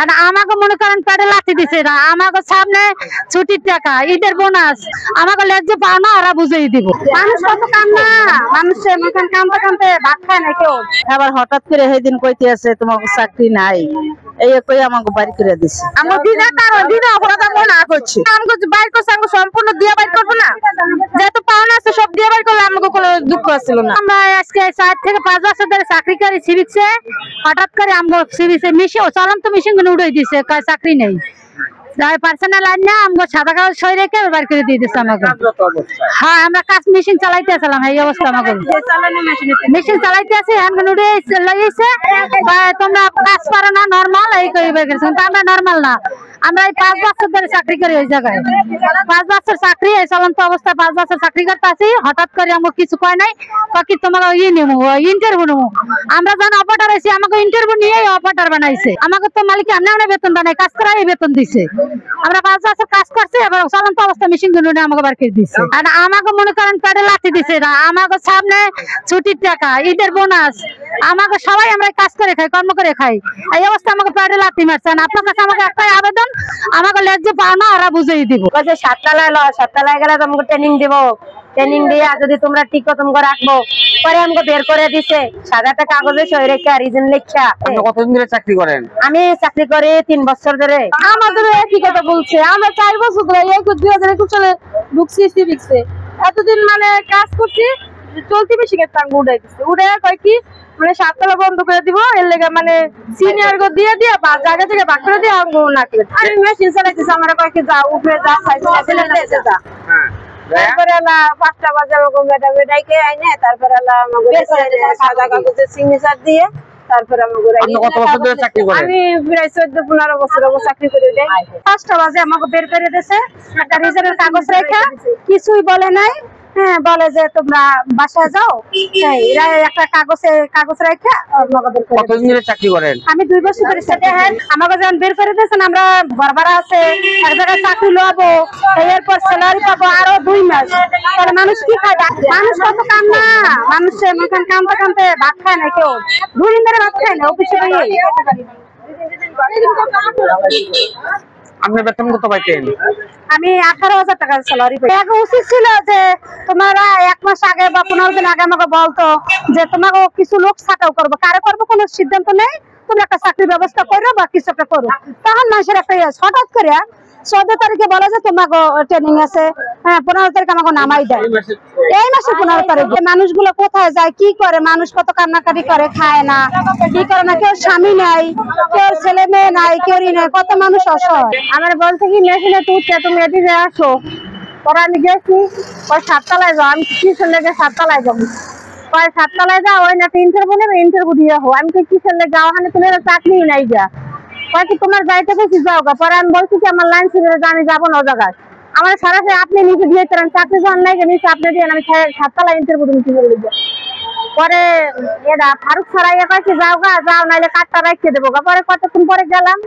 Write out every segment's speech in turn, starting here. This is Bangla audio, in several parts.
আর আমাকে মনে করেন পেটে লাথি দিছে না, আমাকে সামনে ছুটির টাকা, ঈদের বোনাস, আমাকে লেজ্জে পাও না, ওরা বুঝেই দিব। মানুষ কত কান্না, মানুষের মতন কানতে কানতে ভাত খায় না কেউ। আবার হঠাৎ করে সেদিন কইতে আছে তোমার চাকরি নাই, এই কই আমাকে বাড়ি করে দিছে। আমরা দিনা কারো দিনা অপরাধ আমরা না করছি, আমাকে বাইর করছে, আমাকে সম্পূর্ণ দিয়ে বাইর করবো না, যেহেতু পাওনা আছে সব দিয়ে বাইর করলে আমাকে কোনো দুঃখ ছিল না। আমরা আজকে 4 থেকে 5 বছর ধরে চাকরি করি সিভিক্সে, হঠাৎ করে আমাকে সিভিক্সে মিশে চলন্ত মেশিন গুলো উড়ে দিছে, চাকরি নেই। পার্সোনাল লাইন না আমাকে সাদা কাগজ সই রেখে বার করে দিয়ে দিচ্ছে আমাকে। হ্যাঁ, আমরা কাজ মেশিন চালাইতে আসলাম, এই অবস্থা আমাকে মেশিন চালাইতে আছি, হ্যান্ড উড়ে লাগিয়েছে, তোমরা কাজ পারো না নর্মাল এই করে বের করেছে, কিন্তু আমরা নর্মাল না। আমরা এই 5 বছর ধরে চাকরি করি ওই জায়গায়, 5 বছর চাকরি, এই চলন্ত অবস্থা 5 বছর চাকরি করতে আছি। হঠাৎ করে আমাকে কিছু কয় নাই, কি তোমাকে ইন্টারভিউ নেবো। আমরা যখন অপারেটর আছি আমাকে ইন্টারভিউ নিয়ে অপারেটর বানাইছে, আমাকে তো মালিক এমনি বেতন বানাই, কাজ করাই বেতন দিছে। আমরা 5 বছর কাজ করছি, এবার চলন্ত অবস্থা মেশিন গুলো আমাকে বার করে দিচ্ছে। আর আমাকে মনে করেন পেটে লাথি দিছে না, আমাকে সামনে ছুটির টাকা, ঈদের বোনাস, আমাকে সবাই আমরা কাজ করে খাই, কর্ম করে খাই, এই অবস্থা আমাকে পেটে লাথি মারছেন। আপনার কাছে আমাকে একটাই আবেদন, আমাকে লেজ্জে পাও না, ওরা বুঝেই দিব। 7 তলায় গেলে তোমাকে ট্রেনিং দিব, ট্রেনিং দিয়ে যদি তোমরা ঠিক মতন করে রাখবো, পরে আমাকে বের করে দিছে সাদা একটা কাগজে সই রেখে রিজন লেখা। কতদিন ধরে চাকরি করেন? আমি চাকরি করি 3 বছর ধরে। আমাদের একই কথা বলছে, আমরা 4 বছর ধরে 2021 সালে ঢুকছি সিভিক্সে, এতদিন মানে কাজ করছি, চলতি মেশিনের টাঙ্গ উড়াই দিচ্ছে, উড়ে কয় কি মানে 7 তলা বন্ধ করে দিব, এর লেগে মানে সিনিয়র গো দিয়ে দিয়ে বা জায়গা থেকে বাক করে দিয়ে আঙ্গু না করে আমি মেশিন চালাইতেছি। আমরা কয় কি যা উপরে যা সাইকেল যা, তারপরে 5টা বাজে ওরকম বেটাইকে আইনে, তারপরে সাদা কাগজে সিগনেচার দিয়ে, তারপরে কত বছর ধরে চাকরি করেন? আমি প্রায় 14-15 বছর চাকরি করে দেয়। 5টা বাজে আমাকে বের করে দিয়েছে, একটা রিজার্ভের কাগজ রেখা, কিছুই বলে নাই। হ্যাঁ, বলে যে তোমরা বাসায় যাও, এরা একটা কাগজ রেখা আমাকে। কতদিন ধরে চাকরি করেন? আমি 2 বছর ধরে আমাকে যখন বের করে দিয়েছেন, আমরা ঘর ভাড়া আছে, এক জায়গায় চাকরি লবো, এরপর স্যালারি পাবো আরো 2 মাস, তাহলে মানুষ কি খায়? মানুষ কত কান্না, মানুষের মতন কানতে কানতে ভাত খায় না কেউ, 2 দিন ধরে ভাত খায় না অফিসে। আপনি বেতন কত পাইতেন? আমি 18,000 টাকা স্যালারি পাই। এখন উচিত ছিল যে তোমরা 1 মাস আগে বা 15 দিন আগে আমাকে বলতো যে তোমাকে কিছু লোক ছাটাও করবো, কারে করবো কোনো সিদ্ধান্ত নেই, তোমরা একটা চাকরির ব্যবস্থা করো বা কিছু একটা করো। তখন মানুষের একটা হঠাৎ করে 14 তারিখে বলে যে তোমাকে ট্রেনিং আছে, হ্যাঁ 15 তারিখে আমাকে নামাই দেয়, এই মাসে 15 তারিখে। মানুষগুলো কোথায় যায়, কি করে, মানুষ কত কান্নাকাটি করে, খায় না, কি করে না, কেউ স্বামী নাই, কেউ ছেলে মেয়ে নাই, কেউ নাই, কত মানুষ অসহায়। আমার বলতে কি মেশিনে তুলছে, তুমি এদিকে আসো, পরে আমি গেছি, 7 তলায় যাও, আমি কিসের লেগে 7 তলায় যাবো, 7 তলায় যাও, ওই না ইন্টারভিউ নেবে, ইন্টারভিউ দিয়ে হো। আমি কিসের লেগে যাও, ওখানে তুমি চাকরি নাই যা, কি তোমার যাইতে বেশি যাও গা। পরে আমি বলছি কি আমার লাইন ছিল যে আমি যাবো না ও জায়গায়, আমার সরাসরি আপনি নিজে দিয়ে তরেন, চাকরি যখন নাই নিচে আপনি দিয়ে, আমি 7 তলায় ইন্টারভিউ নিতে বলবো। পরে এরা ফারুক ছাড়াইয়া কয়েছি যাও গা, যাও নাইলে কাঠটা রাখিয়ে দেবো গা। পরে কতক্ষণ পরে গেলাম,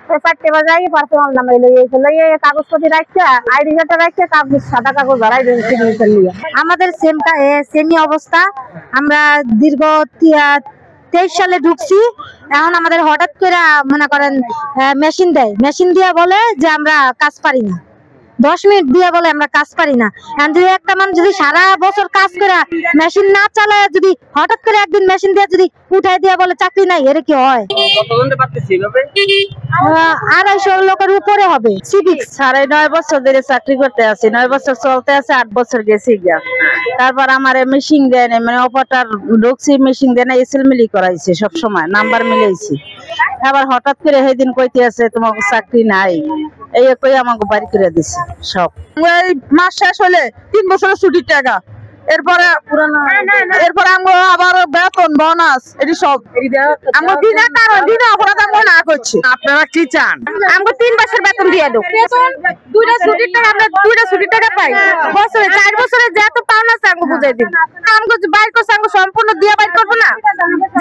4টে বাজে আগে পার্সোনাল নামাই লইয়ে কাগজপত্র রাখছে, আইডি কার্ডটা রাখছে, কাগজ সাদা কাগজ ধরাই সিগনেচার নিয়ে। আমাদের সেমই অবস্থা, আমরা দীর্ঘ 23 সালে ঢুকছি। এখন আমাদের হঠাৎ করে মনে করেন মেশিন দেয়, মেশিন দিয়ে বলে যে আমরা কাজ পারি না, 10 মিনিট দিয়ে বলে আমরা কাজ পারি না। যদি একটা মানুষ যদি সারা বছর কাজ করে মেশিন না চালায়, যদি হঠাৎ করে একদিন মেশিন দিয়ে যদি উঠাই দিয়ে বলে চাকরি নাই, এর কি হয়? 250 লোকের উপরে হবে। সিভিক্স 9.5 বছর ধরে চাকরি করতে আছি, 9 বছর চলতে আছে, 8 বছর গেছি গিয়া। তারপর আমার মেশিন দেয় না, মানে অপারেটর ঢুকছি, মেশিন দেয় না, এসএল মিলি করাইছে, সব সময় নাম্বার মিলাইছি। আবার হঠাৎ করে সেদিন কইতে আছে তোমাকে চাকরি নাই, এই কই আমাকে বাড়ি করে দিছে সব। এই মাস শেষ হলে 3 বছরের ছুটির টাকা, এরপরে আমরা আবার বেতন বোনাস, এটি সব আমরা দিনা কারো দিনা অপরাধ আমরা না করছি। আপনারা কি চান? আমাকে 3 মাসের বেতন দিয়ে দাও, 2টা ছুটির টাকা, আমরা 2টা ছুটির টাকা পাই বছরে, 4 বছরে যত পাওনা আছে আমাকে বুঝাই দিন। আমাকে বাইর করছে, আমাকে সম্পূর্ণ দিয়ে বাইর করবো না,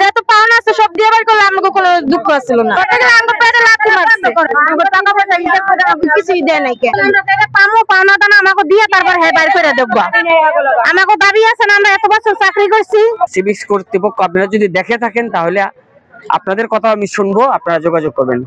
যত পাওনা আছে সব দিয়ে বাইর করলে আমাকে কোনো দুঃখ ছিল না। আমাকে পেটে লাথি মারছে, আমাকে টাকা পয়সা হিসাব করে আমাকে কিছুই দেয় নাই, পামো পাওনা দানা আমাকে দিয়ে তারপর হ্যাঁ বাইর করে দেবো। আমাকে দাবি আছে না, আমরা এত বছর চাকরি করছি। সিভিক্স কর্তৃপক্ষ আপনারা যদি দেখে থাকেন তাহলে আপনাদের কথা আমি শুনবো, আপনারা যোগাযোগ করবেন।